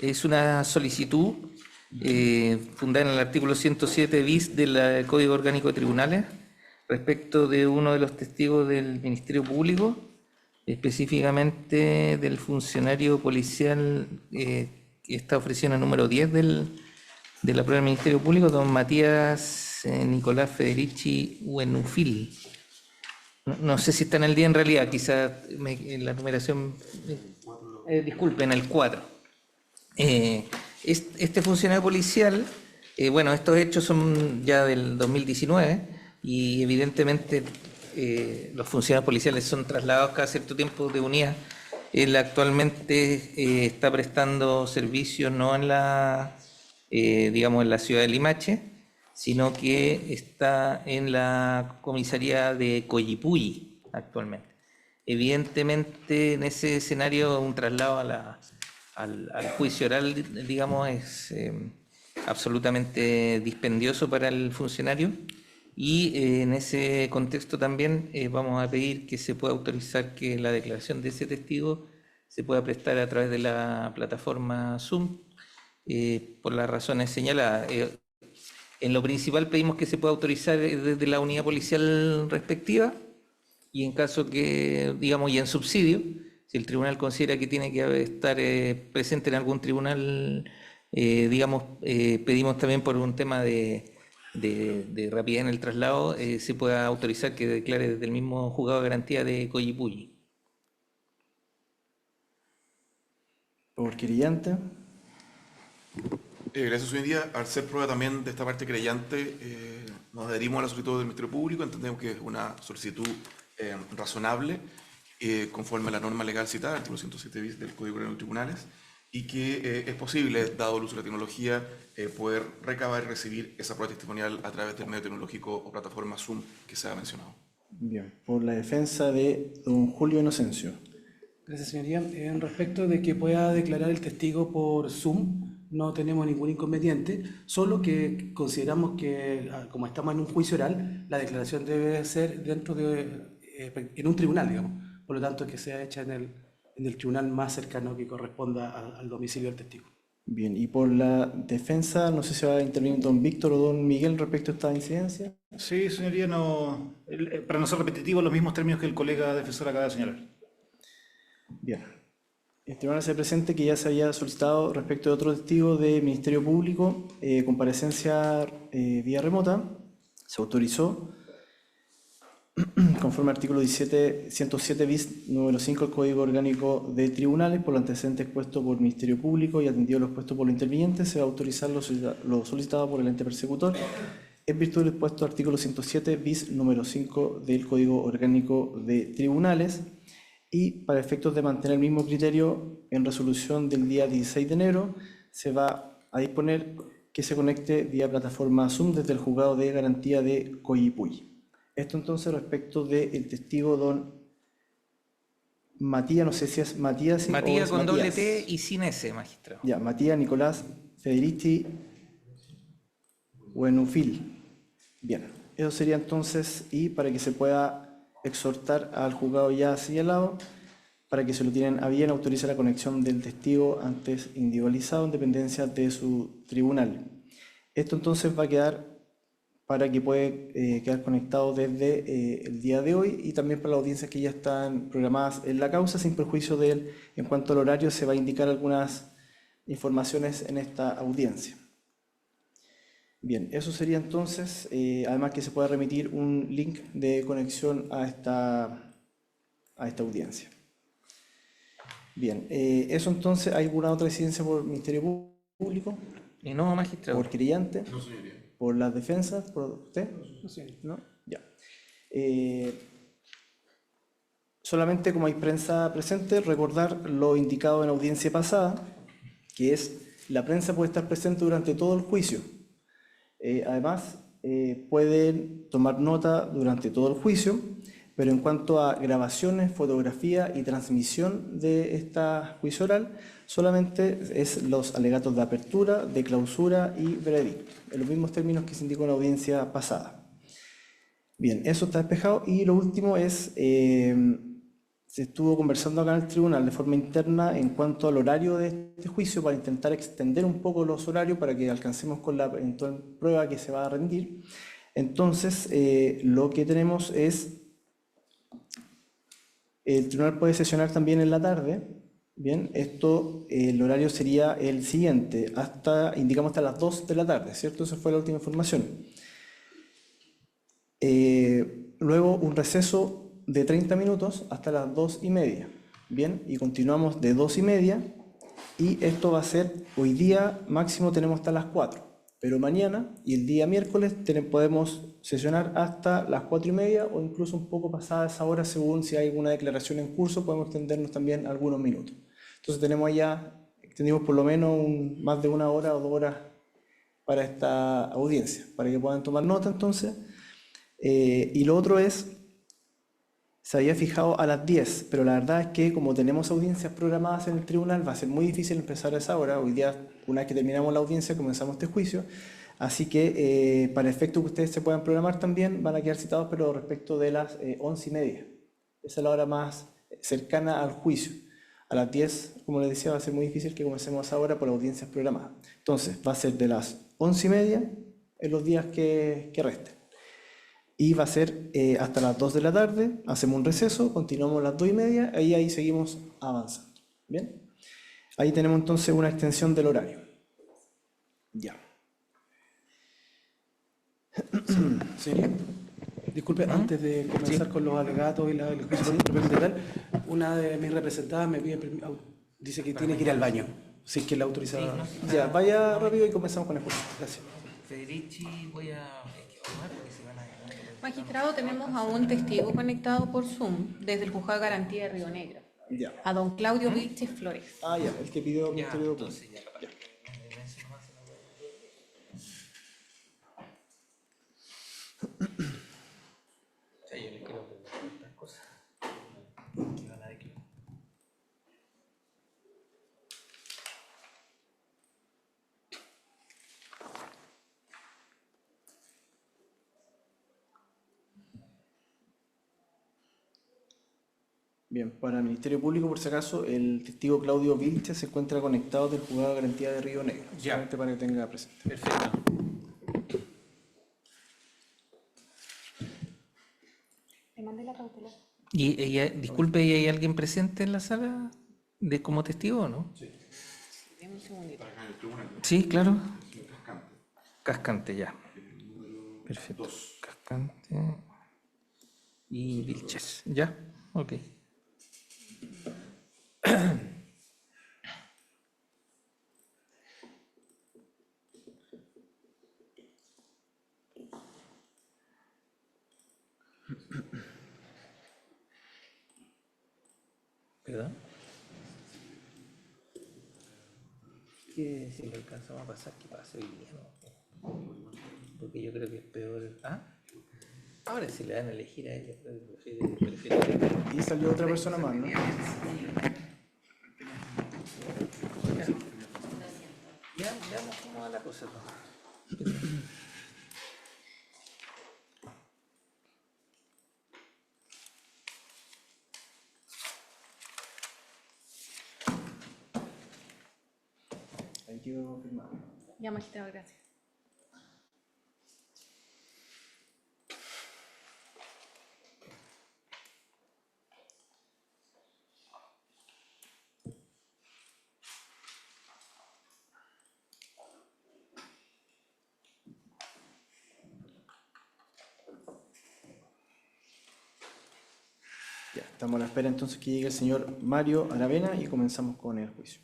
Es una solicitud fundada en el artículo 107 bis del Código Orgánico de Tribunales respecto de uno de los testigos del Ministerio Público, específicamente del funcionario policial que está ofreciendo el número 10 de la prueba del Ministerio Público, don Matías Nicolás Federici Buenufil. No sé si está en el día en realidad, quizás en la numeración, disculpen, el 4. Este funcionario policial, bueno, estos hechos son ya del 2019 y evidentemente los funcionarios policiales son trasladados cada cierto tiempo de unidad. Él actualmente está prestando servicios no en la, digamos, en la ciudad de Limache, sino que está en la comisaría de Coyipulli actualmente. Evidentemente, en ese escenario, un traslado al juicio oral, digamos, es absolutamente dispendioso para el funcionario. Y en ese contexto también vamos a pedir que se pueda autorizar que la declaración de ese testigo se pueda prestar a través de la plataforma Zoom, por las razones señaladas. En lo principal pedimos que se pueda autorizar desde la unidad policial respectiva y en caso que, digamos, y en subsidio, si el tribunal considera que tiene que estar presente en algún tribunal, digamos, pedimos también por un tema de rapidez en el traslado, se pueda autorizar que declare desde el mismo juzgado de garantía de Coyipulli. Por querellante. Gracias, señoría. Al ser prueba también de esta parte creyente, nos adherimos a la solicitud del Ministerio Público. Entendemos que es una solicitud razonable, conforme a la norma legal citada, artículo 107 bis del Código Orgánico de Tribunales, y que es posible, dado el uso de la tecnología, poder recabar y recibir esa prueba testimonial a través del medio tecnológico o plataforma Zoom que se ha mencionado. Bien, por la defensa de don Julio Inocencio. Gracias, señoría. En respecto de que pueda declarar el testigo por Zoom, no tenemos ningún inconveniente, solo que consideramos que, como estamos en un juicio oral, la declaración debe ser dentro de, en un tribunal, digamos. Por lo tanto, que sea hecha en el tribunal más cercano que corresponda al domicilio del testigo. Bien, y por la defensa, no sé si va a intervenir don Víctor o don Miguel respecto a esta incidencia. Sí, señoría, no, para no ser repetitivo, los mismos términos que el colega defensor acaba de señalar. Bien. El tribunal hace presente que ya se había solicitado respecto de otro testigo del Ministerio Público comparecencia vía remota. Se autorizó conforme al artículo 107 bis número 5 del Código Orgánico de Tribunales, por los antecedentes expuestos por el Ministerio Público y atendido lo expuesto por los intervinientes, se va a autorizar lo solicitado por el ente persecutor en virtud del expuesto artículo 107 bis número 5 del Código Orgánico de Tribunales. Y para efectos de mantener el mismo criterio, en resolución del día 16 de enero, se va a disponer que se conecte vía plataforma Zoom desde el juzgado de garantía de Coyipulli. Esto entonces respecto del testigo don Matías, no sé si es Matías. Matías con Matías. doble T y sin S, magistrado. Ya, Matías Nicolás Federici Buenufil. Bien, eso sería entonces, y para que se pueda exhortar al juzgado ya señalado, para que se lo tienen a bien, autoriza la conexión del testigo antes individualizado en dependencia de su tribunal. Esto entonces va a quedar para que puede quedar conectado desde el día de hoy y también para las audiencias que ya están programadas en la causa, sin perjuicio de él. En cuanto al horario, se va a indicar algunas informaciones en esta audiencia. Bien, eso sería entonces, además que se pueda remitir un link de conexión a esta audiencia. Bien, eso entonces, ¿hay alguna otra incidencia por el Ministerio Público? No, magistrado. ¿Por querellante? No, señoría. ¿Por las defensas? ¿Por usted? No sé. ¿No? Ya. Solamente como hay prensa presente, recordar lo indicado en la audiencia pasada, que es la prensa puede estar presente durante todo el juicio. Además, pueden tomar nota durante todo el juicio, pero en cuanto a grabaciones, fotografía y transmisión de esta juicio oral, solamente es los alegatos de apertura, de clausura y veredicto, en los mismos términos que se indicó en la audiencia pasada. Bien, eso está despejado. Y lo último es, Se estuvo conversando acá en el tribunal de forma interna en cuanto al horario de este juicio para intentar extender un poco los horarios para que alcancemos con la eventual prueba que se va a rendir. Entonces, lo que tenemos es, el tribunal puede sesionar también en la tarde. Bien, el horario sería el siguiente, indicamos hasta las 2 de la tarde, ¿cierto? Esa fue la última información. Luego un receso de 30 minutos hasta las 2:30. Bien, y continuamos de 2:30 y esto va a ser, hoy día máximo tenemos hasta las 4, pero mañana y el día miércoles podemos sesionar hasta las 4:30 o incluso un poco pasada esa hora según si hay alguna declaración en curso, podemos extendernos también algunos minutos. Entonces tenemos extendimos por lo menos más de 1 hora o 2 horas para esta audiencia, para que puedan tomar nota entonces. Y lo otro se había fijado a las 10, pero la verdad es que como tenemos audiencias programadas en el tribunal, va a ser muy difícil empezar a esa hora. Hoy día, una vez que terminamos la audiencia, comenzamos este juicio. Así que para efecto que ustedes se puedan programar también, van a quedar citados, pero respecto de las 11:30. Esa es la hora más cercana al juicio. A las 10, como les decía, va a ser muy difícil que comencemos ahora por audiencias programadas. Entonces, va a ser de las 11:30 en los días que resten. Y va a ser hasta las 2 de la tarde, hacemos un receso, continuamos a las 2:30 y ahí seguimos avanzando. ¿Bien? Ahí tenemos entonces una extensión del horario. Ya. Señoría, disculpe, antes de comenzar con los alegatos y el juicio propiamente tal, una de mis representadas me pide dice que tiene que ir al baño, si es que la autorizada. Ya, vaya rápido y comenzamos con el juicio. Gracias. Federici, voy a tomar porque se van a ganar. Magistrado, tenemos a un testigo conectado por Zoom desde el Juzgado de Garantía de Río Negro, Ya. a don Claudio Vilches Flores. Ya, el que pidió Ya, Ministerio de entonces ya. Ya. O sea, yo le quiero preguntar estas cosas que van a declarar. Bien, para el Ministerio Público, por si acaso, el testigo Claudio Vilches se encuentra conectado del Juzgado de Garantía de Río Negro. Ya. Solamente para que tenga presente. Perfecto. Le mandé la cautelar. Y ella, disculpe, ¿y hay alguien presente en la sala como testigo o no? Sí. Deme un segundito. Sí, claro. Cascante, ya. Perfecto. Cascante y Vilches. ¿Ya? Ok. ¿Verdad? Que si le alcanzamos a pasar, que pase hoy día, ¿no? Porque yo creo que es peor. ¿Ah? Ahora si le dan a elegir a ella, prefiero. Y salió otra persona más, ¿no? Ya, veamos cómo va la cosa. Ahí quedó firmado. Ya, magistrado, gracias. Ya, estamos a la espera entonces que llegue el señor Mario Aravena y comenzamos con el juicio.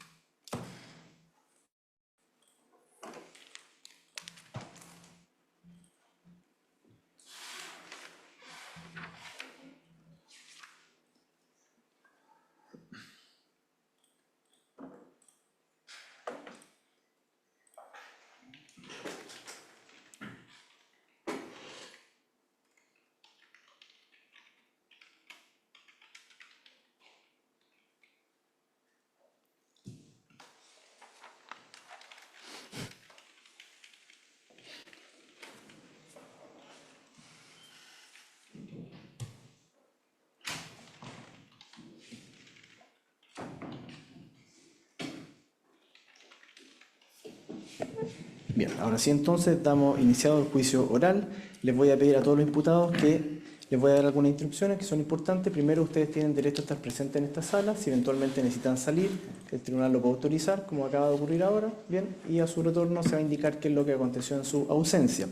Bien, ahora sí entonces damos iniciado el juicio oral. Les voy a pedir a todos los imputados que les voy a dar algunas instrucciones que son importantes. Primero, ustedes tienen derecho a estar presentes en esta sala. Si eventualmente necesitan salir, el tribunal lo puede autorizar, como acaba de ocurrir ahora. Bien, y a su retorno se va a indicar qué es lo que aconteció en su ausencia.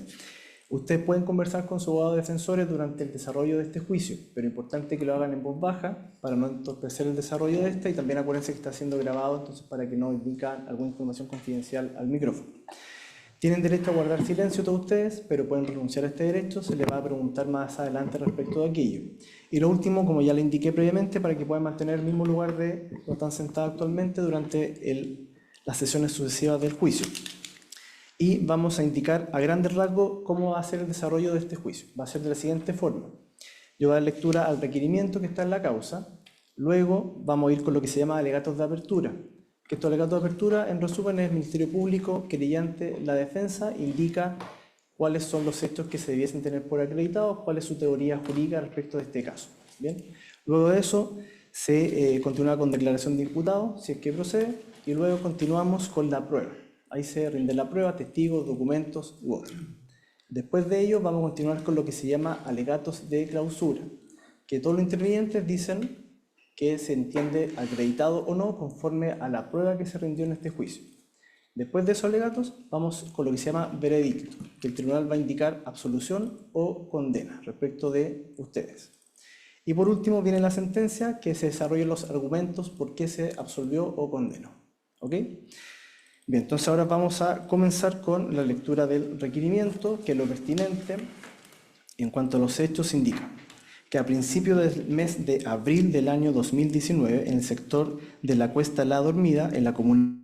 Ustedes pueden conversar con su abogado de defensores durante el desarrollo de este juicio, pero es importante que lo hagan en voz baja para no entorpecer el desarrollo de esta, y también acuérdense que está siendo grabado, entonces para que no indican alguna información confidencial al micrófono. Tienen derecho a guardar silencio todos ustedes, pero pueden renunciar a este derecho, se les va a preguntar más adelante respecto de aquello. Y lo último, como ya le indiqué previamente, para que puedan mantener el mismo lugar de donde están sentados actualmente durante las sesiones sucesivas del juicio. Y vamos a indicar a grandes rasgos cómo va a ser el desarrollo de este juicio. Va a ser de la siguiente forma. Yo voy a dar lectura al requerimiento que está en la causa, luego vamos a ir con lo que se llama alegatos de apertura. Que estos alegatos de apertura, en resumen, es el Ministerio Público, querellante, la defensa, indica cuáles son los hechos que se debiesen tener por acreditados, cuál es su teoría jurídica respecto de este caso. Bien. Luego de eso, se continúa con declaración de imputado, si es que procede, y luego continuamos con la prueba. Ahí se rinde la prueba, testigos, documentos u otros. Después de ello, vamos a continuar con lo que se llama alegatos de clausura, que todos los intervinientes dicen que se entiende acreditado o no conforme a la prueba que se rindió en este juicio. Después de esos alegatos, vamos con lo que se llama veredicto, que el tribunal va a indicar absolución o condena respecto de ustedes. Y por último viene la sentencia, que se desarrollan los argumentos por qué se absolvió o condenó. ¿Ok? Bien, entonces ahora vamos a comenzar con la lectura del requerimiento, que lo pertinente en cuanto a los hechos indica que a principios del mes de abril del año 2019, en el sector de la Cuesta La Dormida, en la comuna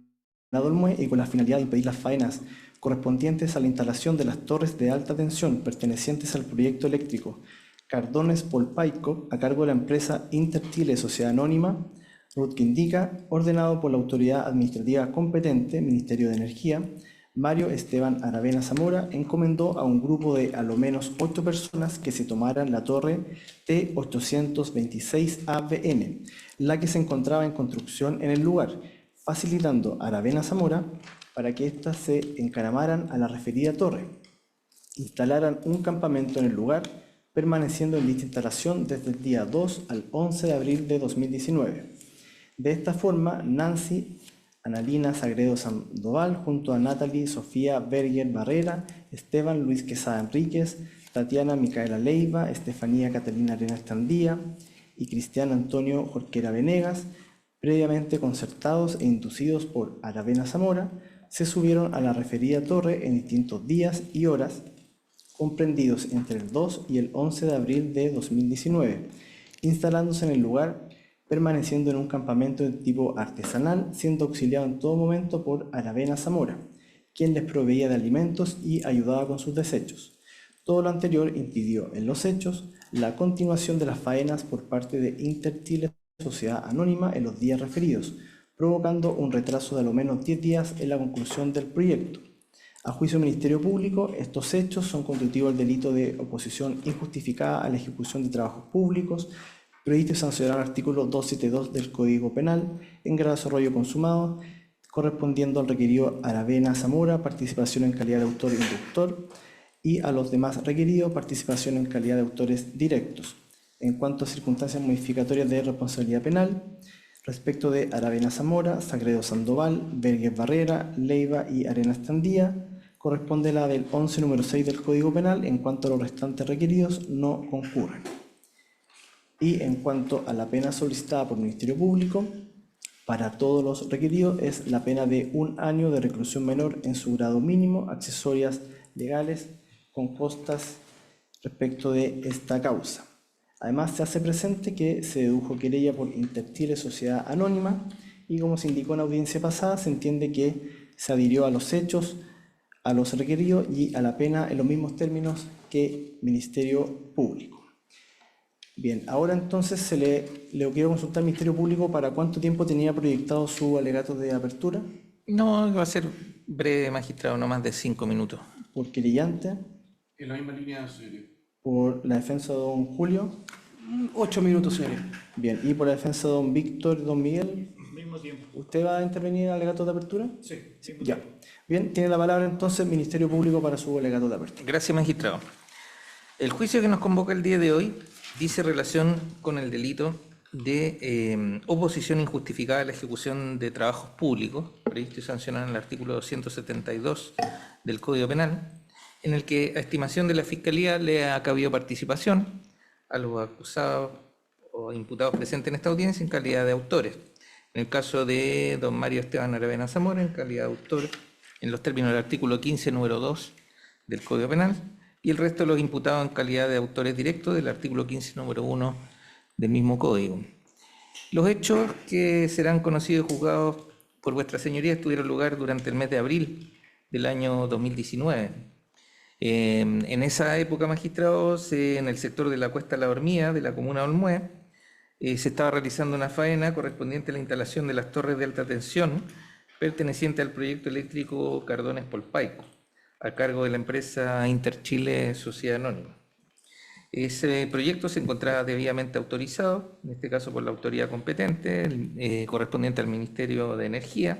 de Olmué, y con la finalidad de impedir las faenas correspondientes a la instalación de las torres de alta tensión pertenecientes al proyecto eléctrico Cardones Polpaico, a cargo de la empresa Interchile Sociedad Anónima, RUT que indica, ordenado por la autoridad administrativa competente, Ministerio de Energía, Mario Esteban Aravena Zamora encomendó a un grupo de a lo menos 8 personas que se tomaran la torre T826 ABN, la que se encontraba en construcción en el lugar, facilitando a Aravena Zamora para que éstas se encaramaran a la referida torre, instalaran un campamento en el lugar, permaneciendo en dicha instalación desde el día 2 al 11 de abril de 2019. De esta forma, Nancy Analina Sagredo Sandoval, junto a Natalie Sofía Berger Barrera, Esteban Luis Quesada Enríquez, Tatiana Micaela Leiva, Estefanía Catalina Arenas Tandía y Cristian Antonio Jorquera Venegas, previamente concertados e inducidos por Aravena Zamora, se subieron a la referida torre en distintos días y horas, comprendidos entre el 2 y el 11 de abril de 2019, instalándose en el lugar, permaneciendo en un campamento de tipo artesanal, siendo auxiliado en todo momento por Aravena Zamora, quien les proveía de alimentos y ayudaba con sus desechos. Todo lo anterior impidió en los hechos la continuación de las faenas por parte de Interchile Sociedad Anónima en los días referidos, provocando un retraso de a lo menos 10 días en la conclusión del proyecto. A juicio del Ministerio Público, estos hechos son constitutivos del delito de oposición injustificada a la ejecución de trabajos públicos, previsto y sancionado al artículo 272 del Código Penal, en grado de desarrollo consumado, correspondiendo al requerido Aravena Zamora, participación en calidad de autor e inductor, y a los demás requeridos, participación en calidad de autores directos. En cuanto a circunstancias modificatorias de responsabilidad penal, respecto de Aravena Zamora, Sagredo Sandoval, Berger Barrera, Leiva y Arenas Tandía, corresponde la del 11 número 6 del Código Penal, en cuanto a los restantes requeridos no concurren. Y en cuanto a la pena solicitada por el Ministerio Público, para todos los requeridos es la pena de 1 año de reclusión menor en su grado mínimo, accesorias legales con costas respecto de esta causa. Además, se hace presente que se dedujo querella por Interchile Sociedad Anónima y, como se indicó en la audiencia pasada, se entiende que se adhirió a los hechos, a los requeridos y a la pena en los mismos términos que Ministerio Público. Bien, ahora entonces le quiero consultar al Ministerio Público para cuánto tiempo tenía proyectado su alegato de apertura. No, va a ser breve, magistrado, no más de 5 minutos. Por querellante, En la misma línea, señoría. por la defensa de don Julio, 8 minutos, señoría. Bien, y por la defensa de don Víctor, don Miguel, Mismo tiempo. ¿usted va a intervenir en alegato de apertura? Sí, mismo Ya. tiempo. Bien, tiene la palabra entonces el Ministerio Público para su alegato de apertura. Gracias, magistrado. El juicio que nos convoca el día de hoy dice relación con el delito de oposición injustificada a la ejecución de trabajos públicos, previsto y sancionado en el artículo 272 del Código Penal, en el que, a estimación de la Fiscalía, le ha cabido participación a los acusados o imputados presentes en esta audiencia en calidad de autores. En el caso de don Mario Esteban Aravena Zamora, en calidad de autor, en los términos del artículo 15, número 2 del Código Penal, y el resto de los imputados en calidad de autores directos del artículo 15, número 1 del mismo Código. Los hechos que serán conocidos y juzgados por vuestras señorías tuvieron lugar durante el mes de abril del año 2019. En esa época, magistrados, en el sector de la Cuesta La Hormía, de la comuna de Olmué, se estaba realizando una faena correspondiente a la instalación de las torres de alta tensión perteneciente al proyecto eléctrico Cardones Polpaico, a cargo de la empresa Interchile Sociedad Anónima. Ese proyecto se encontraba debidamente autorizado, en este caso por la autoridad competente, correspondiente al Ministerio de Energía,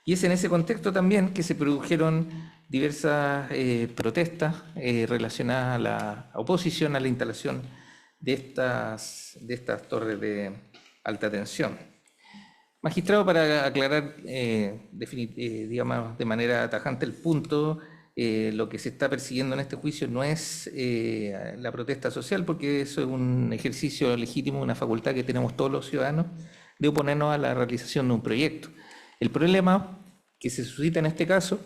y es en ese contexto también que se produjeron diversas protestas relacionadas a la oposición a la instalación de estas torres de alta tensión. Magistrado, para aclarar digamos, de manera tajante el punto, lo que se está persiguiendo en este juicio no es la protesta social, porque eso es un ejercicio legítimo, una facultad que tenemos todos los ciudadanos de oponernos a la realización de un proyecto. El problema que se suscita en este caso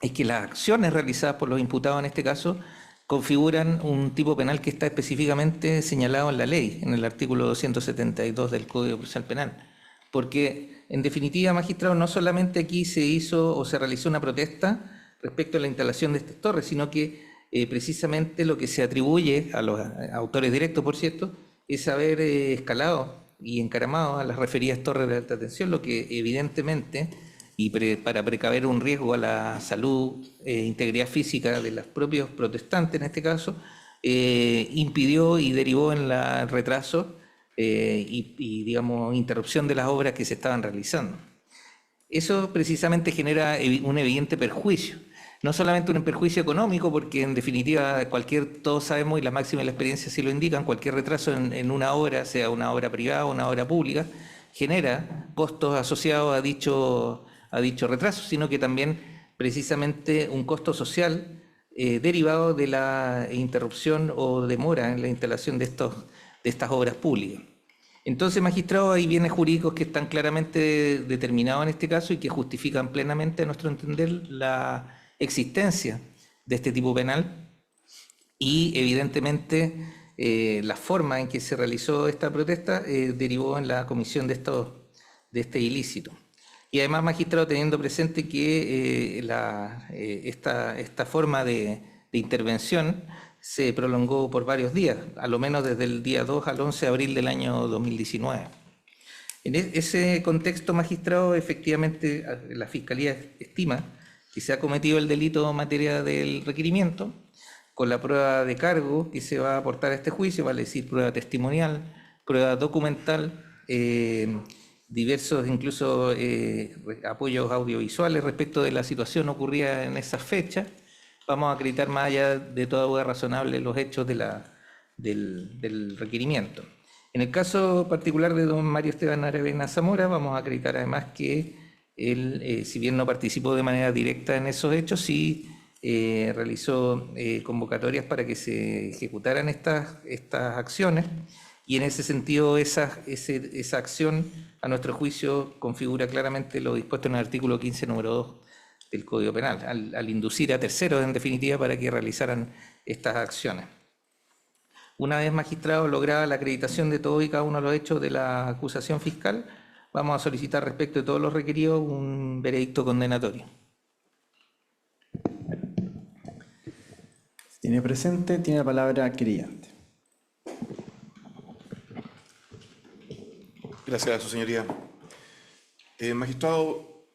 es que las acciones realizadas por los imputados en este caso configuran un tipo penal que está específicamente señalado en la ley, en el artículo 272 del Código Procesal Penal. Porque, en definitiva, magistrado, no solamente aquí se hizo o se realizó una protesta respecto a la instalación de estas torres, sino que precisamente lo que se atribuye a los autores directos, por cierto, es haber escalado y encaramado a las referidas torres de alta tensión, lo que evidentemente, y para precaver un riesgo a la salud e integridad física de los propios protestantes en este caso, impidió y derivó en el retraso y, digamos, interrupción de las obras que se estaban realizando. Eso precisamente genera un evidente perjuicio, no solamente un perjuicio económico, porque en definitiva todos sabemos, y la máxima de la experiencia sí lo indican, cualquier retraso en una obra, sea una obra privada o una obra pública, genera costos asociados a dicho retraso, sino que también precisamente un costo social derivado de la interrupción o demora en la instalación de estas obras públicas. Entonces, magistrado, hay bienes jurídicos que están claramente determinados en este caso y que justifican plenamente, a nuestro entender, la existencia de este tipo penal y, evidentemente, la forma en que se realizó esta protesta derivó en la comisión de este ilícito. Y además, magistrado, teniendo presente que esta forma de intervención se prolongó por varios días, a lo menos desde el día 2 al 11 de abril del año 2019. En ese contexto, magistrado, efectivamente la Fiscalía estima que se ha cometido el delito en materia del requerimiento, con la prueba de cargo que se va a aportar a este juicio, vale decir prueba testimonial, prueba documental, diversos incluso apoyos audiovisuales respecto de la situación ocurrida en esa fecha. Vamos a acreditar más allá de toda duda razonable los hechos del requerimiento. En el caso particular de don Mario Esteban Aravena Zamora, vamos a acreditar además que él, si bien no participó de manera directa en esos hechos, sí realizó convocatorias para que se ejecutaran estas acciones, y en ese sentido esa acción, a nuestro juicio, configura claramente lo dispuesto en el artículo 15, número 2 del Código Penal, al inducir a terceros, en definitiva, para que realizaran estas acciones. Una vez, magistrado, lograda la acreditación de todos y cada uno de los hechos de la acusación fiscal, vamos a solicitar respecto de todos los requeridos un veredicto condenatorio. Tiene presente, tiene la palabra querellante. Gracias, su señoría. Magistrado,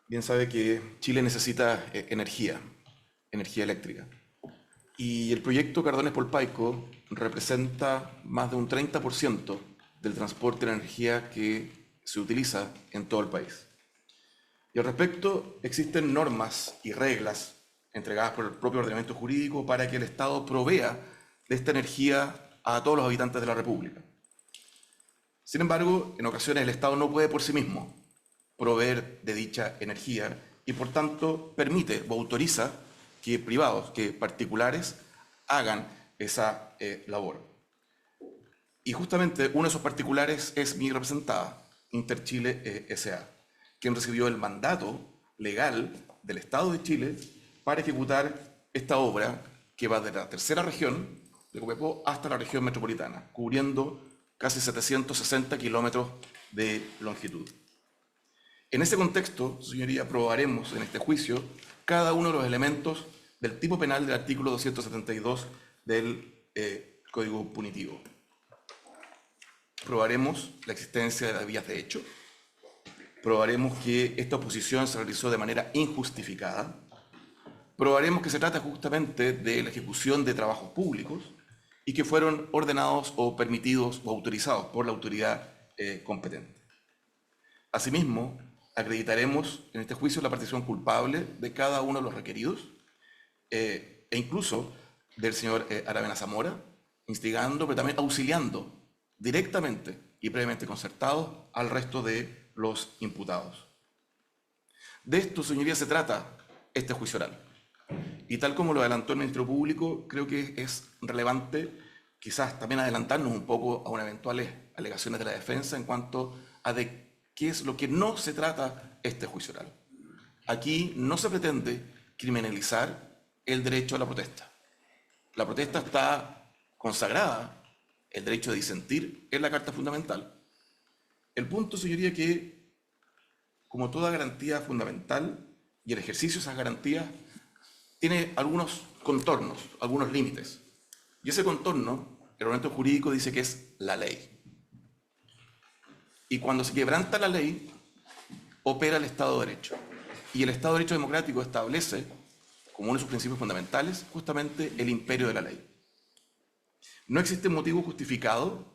bien sabe que Chile necesita energía eléctrica. Y el proyecto Cardones Polpaico representa más de un 30% del transporte de energía que se utiliza en todo el país. Y al respecto, existen normas y reglas entregadas por el propio ordenamiento jurídico para que el Estado provea de esta energía a todos los habitantes de la República. Sin embargo, en ocasiones el Estado no puede por sí mismo proveer de dicha energía y por tanto permite o autoriza que privados, que particulares hagan esa labor. Y justamente uno de esos particulares es mi representada, Interchile S.A., quien recibió el mandato legal del Estado de Chile para ejecutar esta obra que va de la tercera región de Copiapó hasta la región metropolitana, cubriendo casi 760 kilómetros de longitud. En ese contexto, señoría, probaremos en este juicio cada uno de los elementos del tipo penal del artículo 272 del Código Punitivo. Probaremos la existencia de las vías de hecho, probaremos que esta oposición se realizó de manera injustificada, probaremos que se trata justamente de la ejecución de trabajos públicos y que fueron ordenados o permitidos o autorizados por la autoridad competente. Asimismo, acreditaremos en este juicio la participación culpable de cada uno de los requeridos e incluso del señor Aravena Zamora, instigando, pero también auxiliando directamente y previamente concertados al resto de los imputados. De esto, señoría, se trata este juicio oral. Y tal como lo adelantó el Ministerio Público, creo que es relevante quizás también adelantarnos un poco a unas eventuales alegaciones de la defensa en cuanto a de qué es lo que no se trata este juicio oral. Aquí no se pretende criminalizar el derecho a la protesta. La protesta está consagrada, el derecho de disentir, en la Carta Fundamental. El punto, señoría, que como toda garantía fundamental y el ejercicio de esas garantías tiene algunos contornos, algunos límites. Y ese contorno, el ordenamiento jurídico dice que es la ley. Y cuando se quebranta la ley, opera el Estado de Derecho. Y el Estado de Derecho democrático establece, como uno de sus principios fundamentales, justamente el imperio de la ley. No existe motivo justificado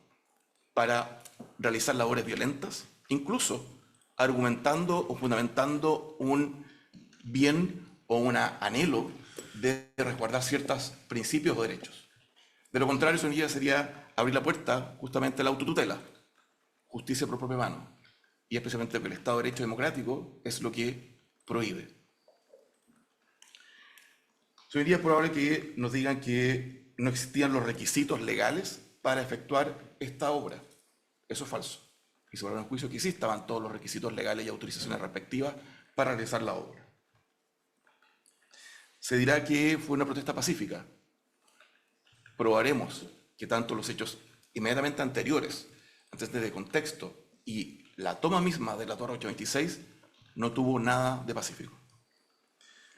para realizar labores violentas, incluso argumentando o fundamentando un bien o un anhelo de resguardar ciertos principios o derechos. De lo contrario, señoría, sería abrir la puerta justamente a la autotutela, justicia por propia mano, y especialmente porque el Estado de Derecho democrático es lo que prohíbe. Señoría, es probable que nos digan que no existían los requisitos legales para efectuar esta obra. Eso es falso. Y se va a un juicio que sí estaban todos los requisitos legales y autorizaciones respectivas para realizar la obra. Se dirá que fue una protesta pacífica. Probaremos que tanto los hechos inmediatamente anteriores, antes de contexto, y la toma misma de la Torre 826 no tuvo nada de pacífico.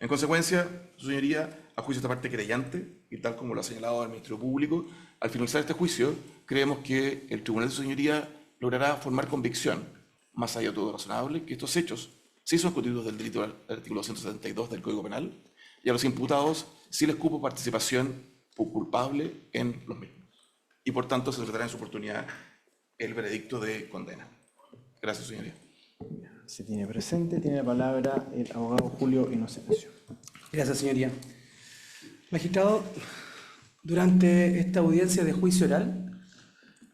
En consecuencia, su señoría, a juicio de esta parte creyente, y tal como lo ha señalado el Ministerio Público, al finalizar este juicio, creemos que el Tribunal de su señoría logrará formar convicción, más allá de todo razonable, que estos hechos sí son constituidos del delito del artículo 272 del Código Penal, y a los imputados sí les cupo participación culpable en los mismos. Y por tanto se tratará en su oportunidad el veredicto de condena. Gracias, señoría. Se tiene presente, tiene la palabra el abogado Julio Inocencio. Gracias, señoría. Magistrado, durante esta audiencia de juicio oral,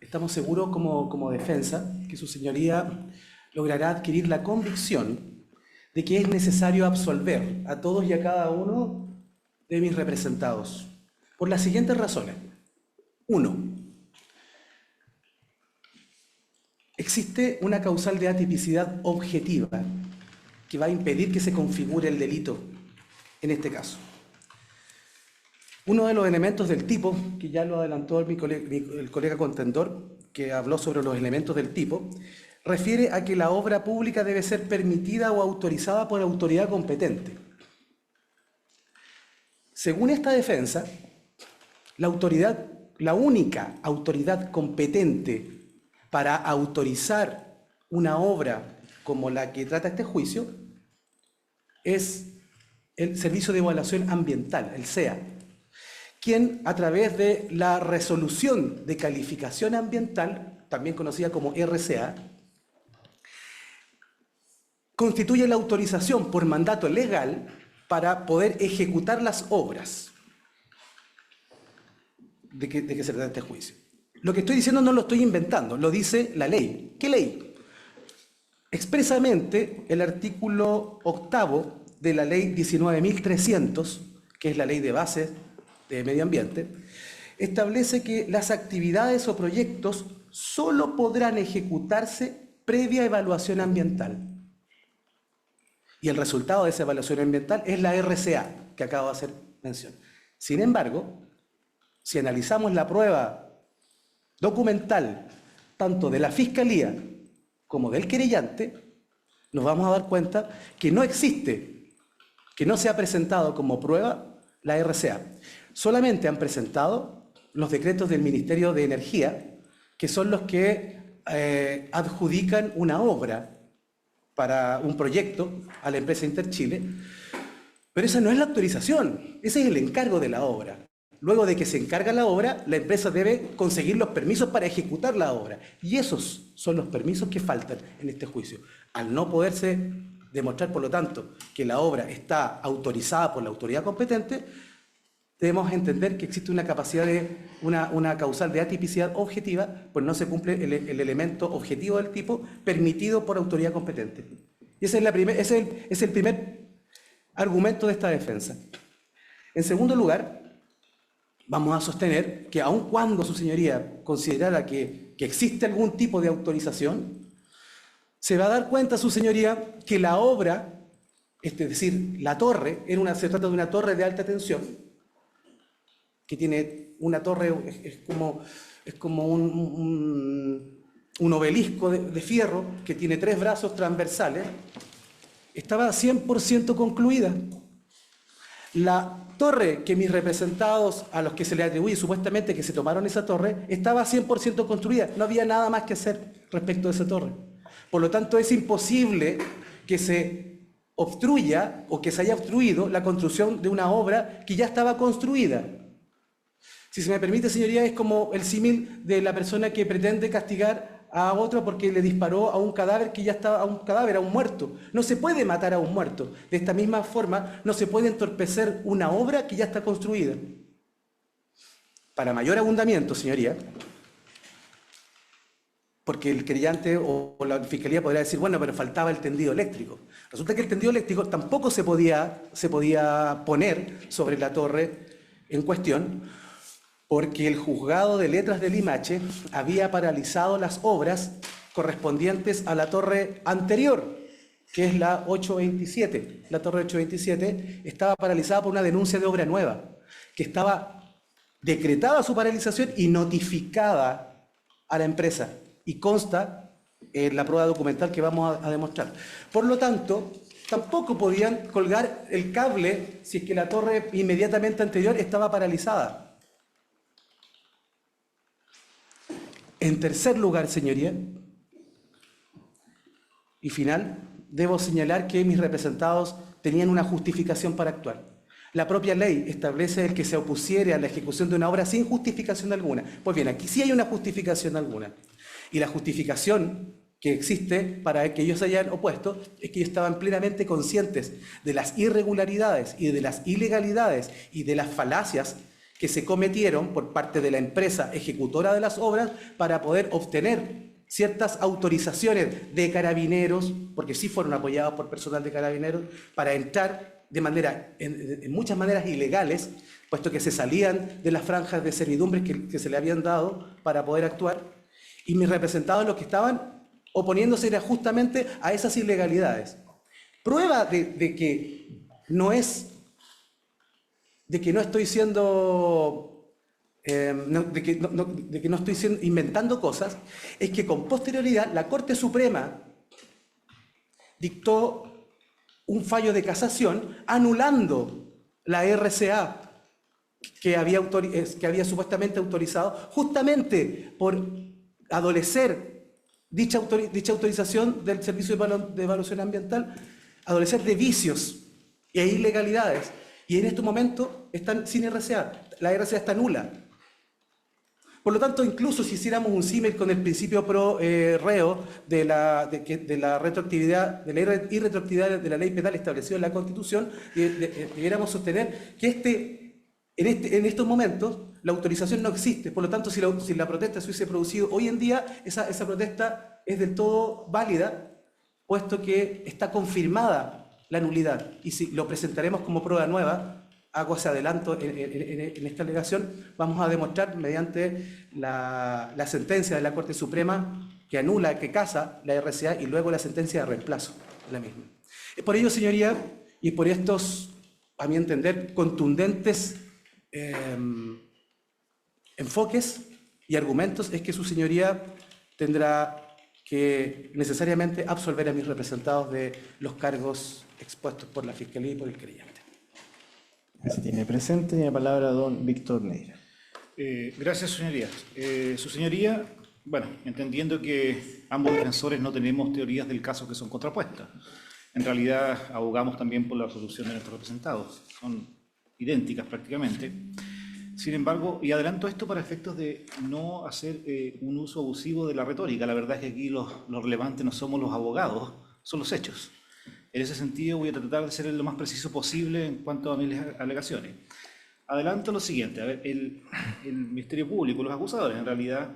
estamos seguros como defensa que su señoría logrará adquirir la convicción de que es necesario absolver a todos y a cada uno de mis representados, por las siguientes razones. 1. Existe una causal de atipicidad objetiva que va a impedir que se configure el delito en este caso. Uno de los elementos del tipo, que ya lo adelantó el colega contendor, que habló sobre los elementos del tipo, refiere a que la obra pública debe ser permitida o autorizada por autoridad competente. Según esta defensa, la única autoridad competente para autorizar una obra como la que trata este juicio es el Servicio de Evaluación Ambiental, el SEA, quien a través de la resolución de calificación ambiental, también conocida como RCA, constituye la autorización por mandato legal para poder ejecutar las obras de que se trata este juicio. Lo que estoy diciendo no lo estoy inventando, lo dice la ley. ¿Qué ley? Expresamente, el artículo 8º de la ley 19.300, que es la ley de bases de medio ambiente, establece que las actividades o proyectos solo podrán ejecutarse previa evaluación ambiental. Y el resultado de esa evaluación ambiental es la RCA, que acabo de hacer mención. Sin embargo, si analizamos la prueba documental, tanto de la Fiscalía como del querellante, nos vamos a dar cuenta que no existe, que no se ha presentado como prueba la RCA. Solamente han presentado los decretos del Ministerio de Energía, que son los que adjudican una obra para un proyecto a la empresa Interchile, pero esa no es la autorización, ese es el encargo de la obra. Luego de que se encarga la obra, la empresa debe conseguir los permisos para ejecutar la obra. Y esos son los permisos que faltan en este juicio. Al no poderse demostrar, por lo tanto, que la obra está autorizada por la autoridad competente, debemos entender que existe una capacidad de una causal de atipicidad objetiva, pues no se cumple el elemento objetivo del tipo permitido por autoridad competente. Y ese es el primer argumento de esta defensa. En segundo lugar, vamos a sostener que aun cuando su señoría considerara que existe algún tipo de autorización, se va a dar cuenta su señoría que la obra, es decir, la torre, se trata de una torre de alta tensión, que tiene una torre, es como un obelisco de fierro que tiene 3 brazos transversales, estaba 100% concluida. La torre que mis representados, a los que se le atribuye supuestamente que se tomaron esa torre, estaba 100% construida. No había nada más que hacer respecto de esa torre. Por lo tanto, es imposible que se obstruya o que se haya obstruido la construcción de una obra que ya estaba construida. Si se me permite, señoría, es como el símil de la persona que pretende castigar a otro porque le disparó a un cadáver que ya estaba, a un muerto. No se puede matar a un muerto. De esta misma forma, no se puede entorpecer una obra que ya está construida. Para mayor abundamiento, señoría, porque el querellante o la fiscalía podría decir, bueno, pero faltaba el tendido eléctrico. Resulta que el tendido eléctrico tampoco se podía poner sobre la torre en cuestión, porque el juzgado de letras de Limache había paralizado las obras correspondientes a la torre anterior, que es la 827. La torre 827 estaba paralizada por una denuncia de obra nueva, que estaba decretada su paralización y notificada a la empresa, y consta en la prueba documental que vamos a demostrar. Por lo tanto, tampoco podían colgar el cable si es que la torre inmediatamente anterior estaba paralizada. En tercer lugar, señoría, y final, debo señalar que mis representados tenían una justificación para actuar. La propia ley establece el que se opusiere a la ejecución de una obra sin justificación alguna. Pues bien, aquí sí hay una justificación alguna. Y la justificación que existe para que ellos se hayan opuesto es que ellos estaban plenamente conscientes de las irregularidades y de las ilegalidades y de las falacias que se cometieron por parte de la empresa ejecutora de las obras para poder obtener ciertas autorizaciones de carabineros, porque sí fueron apoyados por personal de carabineros, para entrar de en muchas maneras ilegales, puesto que se salían de las franjas de servidumbre que se le habían dado para poder actuar, y mis representados los que estaban oponiéndose era justamente a esas ilegalidades. Prueba de que no estoy inventando cosas, es que con posterioridad la Corte Suprema dictó un fallo de casación anulando la RCA que había supuestamente autorizado, justamente por adolecer dicha autorización del Servicio de Evaluación Ambiental, adolecer de vicios e ilegalidades. Y en este momento están sin RCA. la RCA está nula. Por lo tanto, incluso si hiciéramos un símil con el principio pro reo de la retroactividad, de la irretroactividad de la ley penal establecida en la Constitución, debiéramos sostener que en estos momentos la autorización no existe. Por lo tanto, si la protesta se hubiese producido hoy en día, esa protesta es del todo válida, puesto que está confirmada la nulidad. Y si lo presentaremos como prueba nueva, hago ese adelanto en esta alegación, vamos a demostrar mediante la sentencia de la Corte Suprema que anula, que casa la RCA y luego la sentencia de reemplazo de la misma. Por ello, señoría, y por estos, a mi entender, contundentes enfoques y argumentos, es que su señoría tendrá que necesariamente absolver a mis representados de los cargos expuestos por la Fiscalía y por el querellante. Se tiene presente, tiene palabra don Víctor Neira. Gracias, señorías. Su señoría, bueno, entendiendo que ambos defensores no tenemos teorías del caso que son contrapuestas, en realidad abogamos también por la resolución de nuestros representados, son idénticas prácticamente. Sin embargo, y adelanto esto para efectos de no hacer un uso abusivo de la retórica, la verdad es que aquí lo relevante no somos los abogados, son los hechos. En ese sentido voy a tratar de ser lo más preciso posible en cuanto a mis alegaciones. Adelanto lo siguiente, a ver, el Ministerio Público, los acusadores en realidad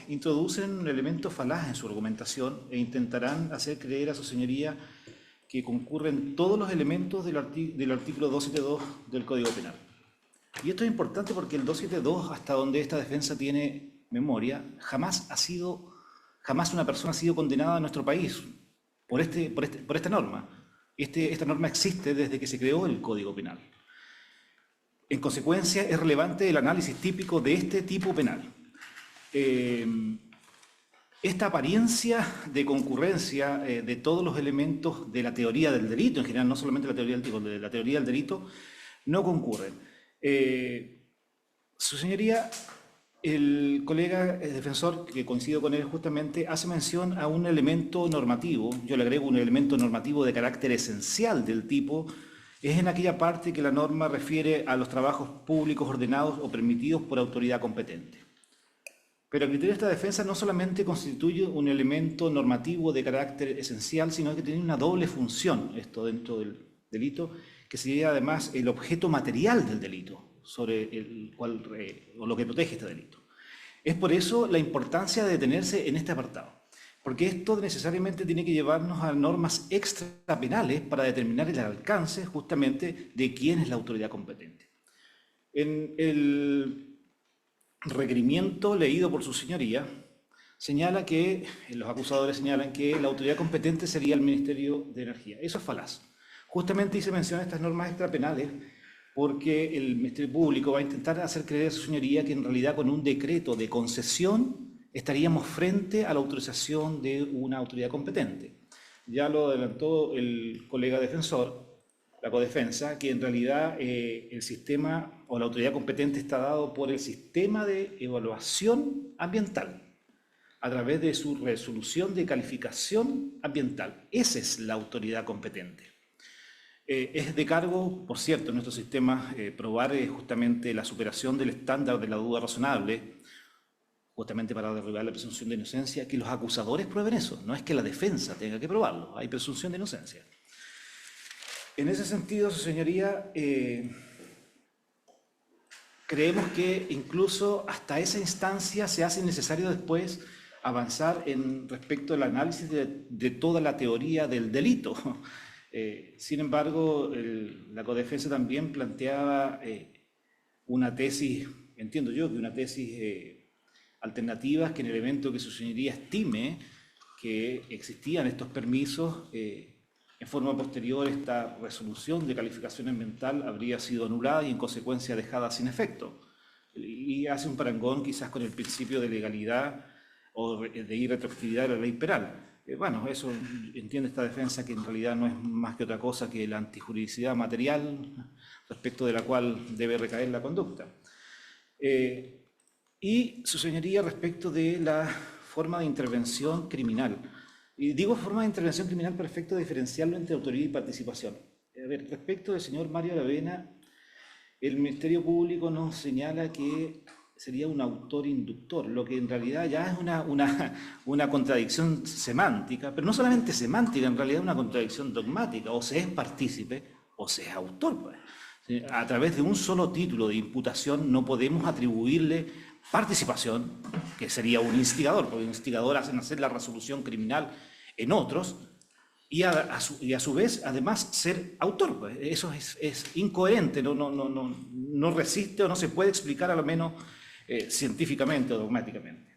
introducen un elemento falaz en su argumentación e intentarán hacer creer a su señoría que concurren todos los elementos del artículo 272 del Código Penal. Y esto es importante porque el 272, hasta donde esta defensa tiene memoria, jamás una persona ha sido condenada en nuestro país por esta norma. Esta norma existe desde que se creó el Código Penal. En consecuencia, es relevante el análisis típico de este tipo penal. Esta apariencia de concurrencia de todos los elementos de la teoría del delito, en general, no solamente la teoría del tipo, de la teoría del delito, no concurren. Su señoría, el colega defensor, que coincido con él justamente, hace mención a un elemento normativo, yo le agrego un elemento normativo de carácter esencial del tipo, es en aquella parte que la norma refiere a los trabajos públicos ordenados o permitidos por autoridad competente. Pero a criterio de esta defensa no solamente constituye un elemento normativo de carácter esencial, sino que tiene una doble función, esto dentro del delito, que sería además el objeto material del delito, sobre el cual, o lo que protege este delito. Es por eso la importancia de detenerse en este apartado, porque esto necesariamente tiene que llevarnos a normas extrapenales para determinar el alcance justamente de quién es la autoridad competente. En el requerimiento leído por su señoría, señala que, los acusadores señalan que la autoridad competente sería el Ministerio de Energía. Eso es falaz. Justamente hice mención a estas normas extrapenales porque el Ministerio Público va a intentar hacer creer a su señoría que en realidad con un decreto de concesión estaríamos frente a la autorización de una autoridad competente. Ya lo adelantó el colega defensor, la codefensa, que en realidad el sistema o la autoridad competente está dado por el sistema de evaluación ambiental a través de su resolución de calificación ambiental. Esa es la autoridad competente. Es de cargo, por cierto, en nuestro sistema probar justamente la superación del estándar de la duda razonable, justamente para derribar la presunción de inocencia, que los acusadores prueben eso, no es que la defensa tenga que probarlo, hay presunción de inocencia. En ese sentido, su señoría, creemos que incluso hasta esa instancia se hace necesario después avanzar en respecto al análisis de toda la teoría del delito. Sin embargo, la codefensa también planteaba una tesis, entiendo yo que una tesis alternativa, que en el evento que su señoría estime que existían estos permisos, en forma posterior esta resolución de calificación ambiental habría sido anulada y en consecuencia dejada sin efecto. Y hace un parangón quizás con el principio de legalidad o de irretroactividad de la ley penal. Bueno, eso entiende esta defensa, que en realidad no es más que otra cosa que la antijuridicidad material respecto de la cual debe recaer la conducta. Y su señoría respecto de la forma de intervención criminal. Y digo forma de intervención criminal para efecto de diferenciarlo entre autoría y participación. A ver, respecto del señor Mario Aravena, el Ministerio Público nos señala que sería un autor inductor, lo que en realidad ya es una contradicción semántica, pero no solamente semántica, en realidad es una contradicción dogmática, o se es partícipe o se es autor, pues. A través de un solo título de imputación no podemos atribuirle participación, que sería un instigador, porque un instigador hace nacer la resolución criminal en otros, y a su vez, además, ser autor. Pues. Eso es incoherente, no resiste o no se puede explicar a lo menos científicamente o dogmáticamente.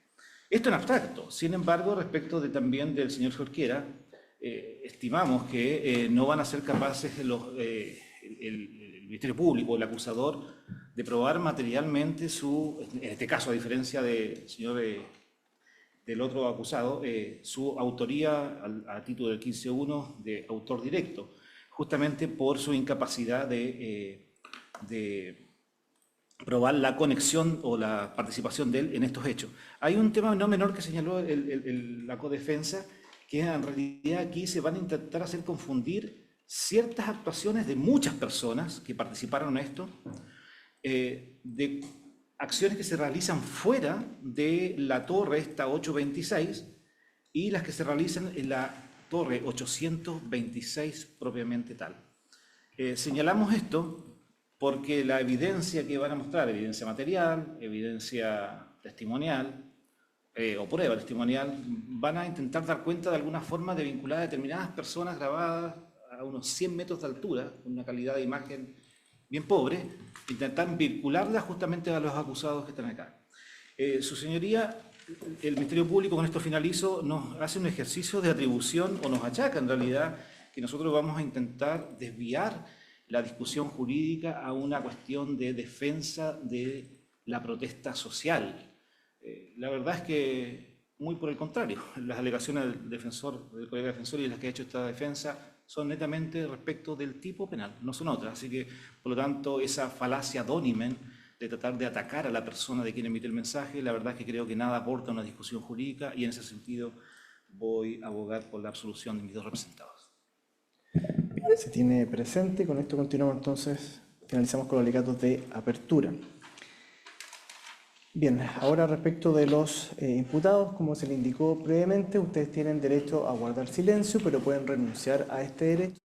Esto en abstracto. Sin embargo, respecto también del señor Jorquera, estimamos que no van a ser capaces el Ministerio Público, el acusador, de probar materialmente en este caso, a diferencia del señor del otro acusado, su autoría a título del 15.1 de autor directo, justamente por su incapacidad de probar la conexión o la participación de él en estos hechos. Hay un tema no menor que señaló la codefensa, que en realidad aquí se van a intentar hacer confundir ciertas actuaciones de muchas personas que participaron en esto, de acciones que se realizan fuera de la torre esta 826 y las que se realizan en la torre 826 propiamente tal. Señalamos esto porque la evidencia que van a mostrar, evidencia material, evidencia testimonial o prueba testimonial, van a intentar dar cuenta de alguna forma de vincular a determinadas personas grabadas a unos 100 metros de altura, con una calidad de imagen bien pobre, intentar vincularlas justamente a los acusados que están acá. Su señoría, el Ministerio Público, con esto finalizo, nos hace un ejercicio de atribución, o nos achaca en realidad, que nosotros vamos a intentar desviar la discusión jurídica a una cuestión de defensa de la protesta social. La verdad es que, muy por el contrario, las alegaciones del colega defensor y las que ha hecho esta defensa son netamente respecto del tipo penal, no son otras. Así que, por lo tanto, esa falacia donimen de tratar de atacar a la persona de quien emite el mensaje, la verdad es que creo que nada aporta a una discusión jurídica y en ese sentido voy a abogar por la absolución de mis dos representados. Bien, se tiene presente. Con esto continuamos entonces, finalizamos con los alegatos de apertura. Bien, ahora respecto de los imputados, como se le indicó previamente, ustedes tienen derecho a guardar silencio, pero pueden renunciar a este derecho.